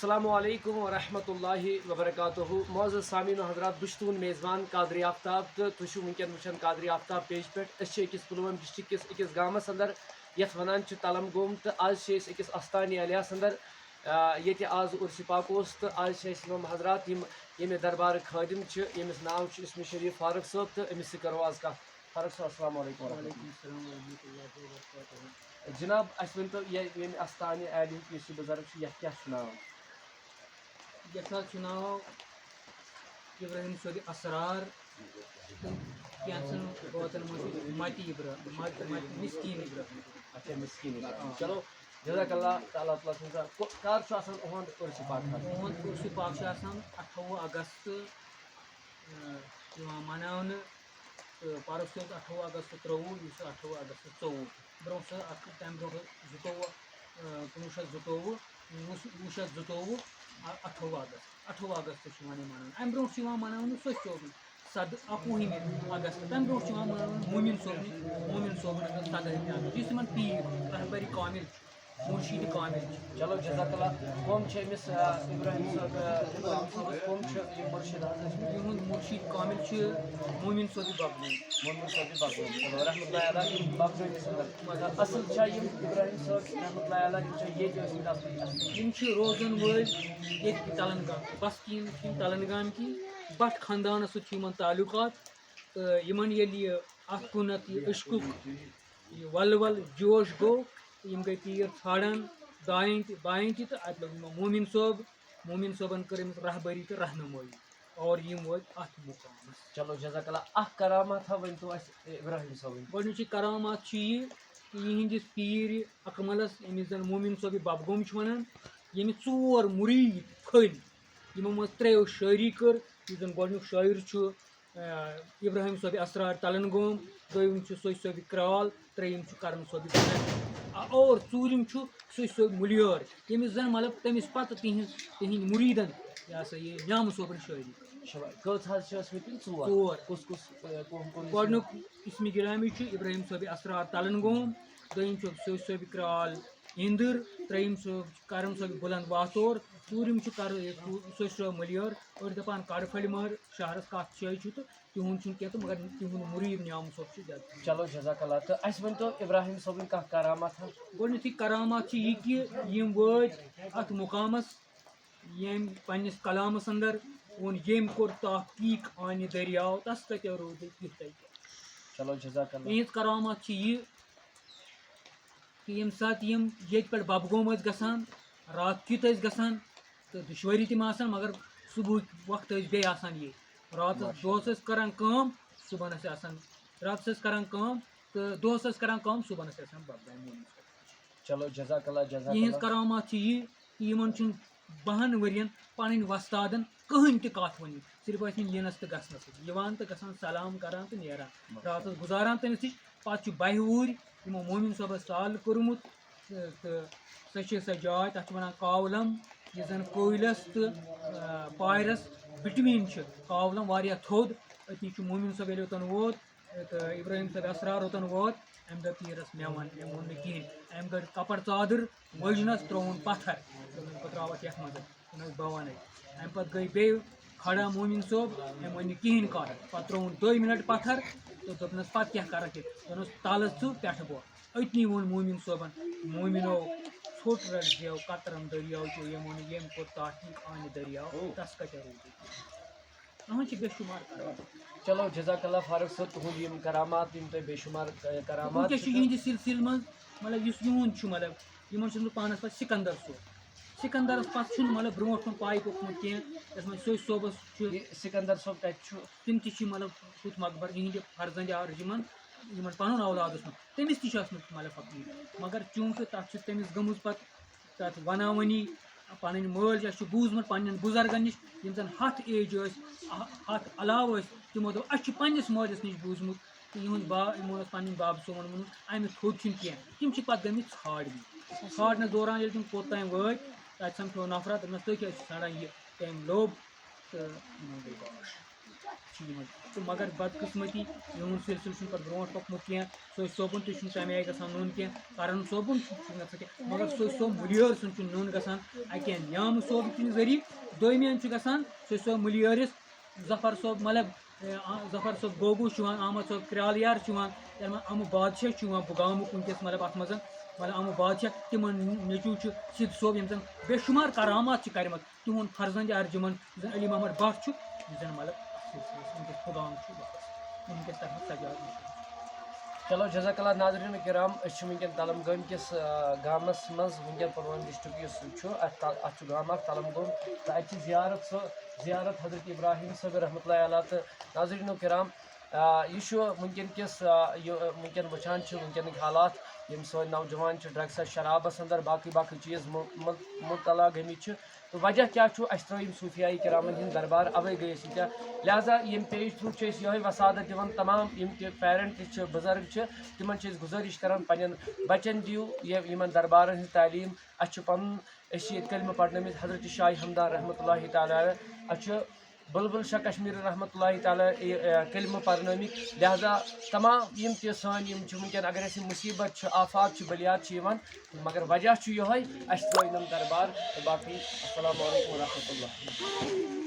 السلام علیکم ورحمۃ اللہ وبرکاتہ معزز سامعین و حضرات بہٕ چھُس تُہُنٛد میزبان قادری آفتاب تہٕ تُہۍ چھِو وٕنکٮ۪ن وٕچھان قادری آفتاب پیج پٮ۪ٹھ أسۍ چھِ أکِس پُلوٲمۍ ڈِسٹرک کِس أکِس گامَس اندر یَتھ وَنان چھِ تَلَم گوم تہٕ آز چھِ أسۍ أکِس اَستانہِ عالیہَس اندر ییٚتہِ آز عُرسہِ پاک اوس تہٕ آز چھِ اَسہِ یِم حضرات یِم ییٚمہِ دربارٕکۍ خٲدِم چھِ ییٚمِس ناو چھُ اِسمِ شریٖف فاروق صٲب تہٕ أمِس سۭتۍ کَرو آز کَتھ فاروق صٲب السلام علیکم وعلیکم السلام ورحمۃ اللہ وبرکاتہ. جِناب اَسہِ ؤنۍتو ییٚمہِ اَستانہِ عالیہُک یُس یہِ بُزرگ چھُ یَتھ کیٛاہ چھُ ناو؟ یَتھ حظ چھُ ناو ابراہیم صٲبِ اسرار تہٕ کینٛژھن بٲتن منٛز چھُ مٹی ابراہیم مسکیٖن ابراہیم. اچھا مسکیٖن چلو جزاک اللہ تعالیٰ تعالیٰ سٕنٛز کر چھُ آسان اُہُنٛد عُرسہِ پاک حظ؟ اُہُنٛد عُرسہِ پاک چھُ آسان 28 اگست یِوان مناونہٕ تہٕ پَرُس چھُ 28 اگست 23 یُس 28 اگست 24 برونٛہہ چھُ تَمہِ برونٛہہ 1922 1922 28 اگست چھُ یِوان یہِ مَناونہٕ. اَمہِ برونٛٹھ چھُ یِوان مَناونہٕ سۄ چوبی 19 اگست. تَمہِ برونٛٹھ چھُ یِوان مَناونہٕ موٗمِن صٲبنہِ 17 اگست یُس یِمن پیٖر رہبری کامِل مُرشِد کامِل چھِ. چلو جزاک اللہ. کٕم چھِ أمِس ابراہیم صٲبَس کٕم چھِ یِم مُرشِد حضرت ٲسمٕتۍ؟ یِہُنٛد مُرشِد کامِل چھُ موٗمِن صٲبِ بغدادی. موٗمِن صٲبِ بغدادی. چلو رحمتہ اللہ علیہ یِم بغدادِس اندر اصل چھا یِم ابراہیم صٲب رحمتہ اللہ علیہ یِم چھا ییٚتہِ ٲسمٕتۍ اصل؟ یِم چھِ روزن وٲلۍ ییٚتہِ تَلن گام بسکیٖن چھِ یِم تَلن گامکی بٹ خاندانس سۭتۍ چھُ یِمن تعلُقات تہٕ یِمن ییٚلہِ یہِ اَتھ کُنتھ یہِ عشقُک یہِ ولہٕ جوش گوٚو تہٕ یِم گٔے تیٖر ژھانڈان دایِن تہِ بایِن تہِ تہٕ اَتہِ لوٚگ یِمن موٗمِن صٲبن کٔر أمِس رہبری تہٕ رہنُمٲیی اور یِم وٲتۍ اَتھ مُقامس. چلو جزاک اللہ. اکھ کراماتھا ؤنۍتو اَسہِ ابراہیم صٲبٕنۍ. گۄڈٕنِچی کرامات چھِ یہِ کہِ یِہِنٛدِس پیٖرِ اکملس ییٚمِس زن موٗمِن صٲبِ ببگوم چھِ وَنان ییٚمِس 4 مُریٖد کھٔلۍ یِمو منٛز 3 شٲعری کٔر. یُس زن گۄڈٕنیُک شٲعر چھُ ابراہیم صٲبِ اسرار تَلن گوم. دوٚیِم چھُ سوٚچ صٲبِ کرال. ترٛیٚیِم چھُ کرم صٲبِ بنٛڈ اور ژوٗرِم چھُ سوٚچ صٲبِ مُلیٲر ییٚمِس زن مطلب تٔمِس پتہٕ تِہنٛدۍ مُریٖدن یہِ ہسا یہِ نیامہٕ صٲبٕنۍ شٲعری. کٔژ حظ چھِ ٲسمٕتۍ تِم؟ 4. کُس کُس گۄڈٕنیُک اِسمِ گِرامی چھُ ابراہیم صٲبِ اسرار تَلن گوم. دوٚیِم چھُ سوٚچ صٲبِ کرال اِندٕر. ترٛیٚیِم چھُ کرم صٲبِ بُلند واتور. ژوٗرِم چھُ سوٚچ صٲب مُلیٲر. أڑۍ دَپان کَڑٕ مٲر شہرس کَتھ جایہِ چھُ تہٕ تِہُنٛد چھُنہٕ کینٛہہ تہٕ مگر تِہُنٛد مُریٖد نیامہٕ صٲب چھُ زیادٕ. چلو جزاک اللہ. تہٕ اَسہِ ؤنۍتو ابراہیم صٲبٕنۍ کانٛہہ کراماتھا. گۄڈٕنیتھٕے کرامات چھِ یہِ کہِ یِم وٲتۍ اَتھ مُقامس ییٚمۍ پنٕنِس کلامس انٛدر ووٚن ییٚمۍ کوٚر تحقیٖق آنہِ دٔریاو تس کتہِ روٗدٕ تِتھَے کٔنۍ. چلو جزاک اللہ. یِہنٛز کرامات چھِ یہِ کہِ ییٚمہِ ساتہٕ یِم ییٚتہِ پٮ۪ٹھ ببگوم ٲسۍ گژھان رات کیُتھ ٲسۍ گژھان تہٕ دُشوٲری تِم آسان مگر صُبحُک وقتہٕ ٲسۍ بیٚیہِ آسان ییٚتہِ. دۄہس ٲسۍ کران کٲم صُبحن ٲسۍ آسان راتس ٲسۍ کران کٲم تہٕ دۄہس ٲسۍ کران کٲم صُبحن ٲسۍ آسان ببگامہِ. چلو جزاک اللہ. جزاک یِہنٛز کرامات چھِ یہِ کہِ یِمن چھُنہٕ 12 ؤرین پنٕنۍ وۄستادن کٕہٕنۍ تہِ کتھ ؤنِتھ. صرف ٲسۍ یِم یِنس تہٕ گژھنس سۭتۍ یِوان تہٕ گژھان سلام کران تہٕ نیران راتس گُزاران تٔمِس نِش. پتہٕ چھُ 2 وُہٕرۍ یِمو موٗمِن صٲبس سال کوٚرمُت تہٕ سۄ چھِ سۄ جاے تتھ چھِ ونان کاولم یُس زن کویلس تہٕ پایرس بِٹویٖن چھِ. کاولم واریاہ تھوٚد أتی چھُ موٗمِن صٲب ییٚلہِ اوٚتن ووت تہٕ ابراہیم صٲبِ اسرار اوٚتن ووت امہِ دۄہ پیٖرس مےٚ ون أمۍ ووٚن نہٕ کِہینۍ. أمۍ کٔڑ کپر ژادٕر وٲجنس ترٛووُن پتھر دوٚپُن بہٕ تراوتھ یتھ منٛز دوٚپنس بہٕ ونَے. امہِ پتہٕ گٔے بیٚیہِ کھڑا موٗمِن صٲب أمۍ ووٚن نہٕ کِہینۍ کتھ. پتہٕ ترٛووُن 2 مِنٹ پتھر تہٕ دوٚپنس پتہٕ کیٛاہ کرکھ ییٚتہِ. دوٚپنس تلہٕ ژٕ پٮ۪ٹھٕ بۄن. أتنی ووٚن موٗمِن صٲبن موٗمِنو ژھوٚٹ رٹ زٮ۪و قطرن دٔریاو چو ییٚمۍ ووٚن ییٚمۍ کوٚر تحقیٖق آنہِ دٔریاو تس کتہِ روٗدٕ. یِہُنٛد چھِ بے شُمار کرامات. چلو جزاک اللہ فاروق صٲب. تُہُنٛد یِم کرامات یِم تۄہہِ بے شُمار کرامات وٕنکٮ۪س چھُ یِہنٛدِ سلسلہٕ منٛز مطلب یُس یِہُنٛد چھُ مطلب یِمن چھُس بہٕ پانس پتہٕ سِکندر صٲب. سِکندرس پتہٕ چھُنہٕ مطلب برونٛٹھ کُن پاے پوٚکمُت کینٛہہ. یتھ منٛز سوٚچ صٲبس چھُ سِکندر صٲب کتہِ چھُ؟ تِم تہِ چھِ مطلب ہُتھ مقبر یِہنٛدِ فرزنٛدِ یِمن پنُن اولاد اوسمُت تٔمِس تہِ چھُ ٲسمٕژ مطلب فقیٖر مگر چوٗنٛکہِ تتھ چھُ تٔمِس گٔمٕژ پتہٕ تتھ وناوٲنی پنٕنۍ مٲلۍ اَسہِ چھُ بوٗزمُت پننٮ۪ن بُزرگن نِش یِم زن 100 ایج ٲسۍ 100 علاوٕ ٲسۍ تِمو دوٚپ اَسہِ چھُ پننِس مٲلِس نِش بوٗزمُت تہٕ یِہُنٛد یِمو اوس پنٕنۍ بابہٕ صٲبن ووٚنمُت اَمہِ تھوٚد چھُنہٕ کینٛہہ. تِم چھِ پتہٕ گٔمٕتۍ ژھانڈنہِ دوران ییٚلہِ تِم کوٚتام وٲتۍ تتہِ سمکھیو نفرا دوٚپنس تُہۍ کیٛازِ چھِو ژھانڈان یہِ تٔمۍ لوٚب تہٕ یِمن گٔے باش. تو مگر بدقسمتی میون سلسلہ پہ برو پکمت کی سو صوبن تھی تمہ آئی گھان نون کی کرن صوبن گھان مگر سو صوب ملیر سن نون گھان اکہ نیام صوب کن ذریعہ دومین گھان سو ملیرس ظفر صوب مطلب ظفر صوب گوگو احمد صوب کرالیار امہ بادشاہ بگام ونکس مطلب ات مز مطلب امہ بادشاہ تم نیچو سد صوب یم زن بے شمار کرامات کرمت تہد فرزند ارجمن علی محمد بٹ زن مطلب ونکس بگام ونکس تک سجاد چلو جزاک اللہ ناظرین کرام ونکن تلم گام کس گامس مز ونکن پلوام ڈسٹرک ات گام تلم گوم تو ات زیارت زیارت حضرت ابراہیم صٲب رحمۃ اللہ علیہ تو ناظرین کرام یہ ونکن کس ونکن وچان ونکن حالات یم سو نوجوان ڈرگس شرابس اندر باقی باقی چیز مطلع گمت تو وجہ کیا اس تر صوفیائی کرامن ہند دربار اوے گئی لہذا یم پیج تھرو یہ وسادت دان تمام یم تہ پیرنٹ بزرگ تمن گزارش کران پنن بچن دیو یمن دربارن ہز تعلیم اس پن کلمہ پڑھنمت حضرت شاہ ہمدان رحمۃ اللہ تعالیٰ اس بلبل شاہ کشمیر رحمۃ اللہ تعالیٰ کلمہ پرنمت لہذا تمام یم تہ سان ونکن اگر مصیبت آفات بلیات مگر وجہ یہ اس تر دربار باقی السلام علیکم ورحمۃ اللہ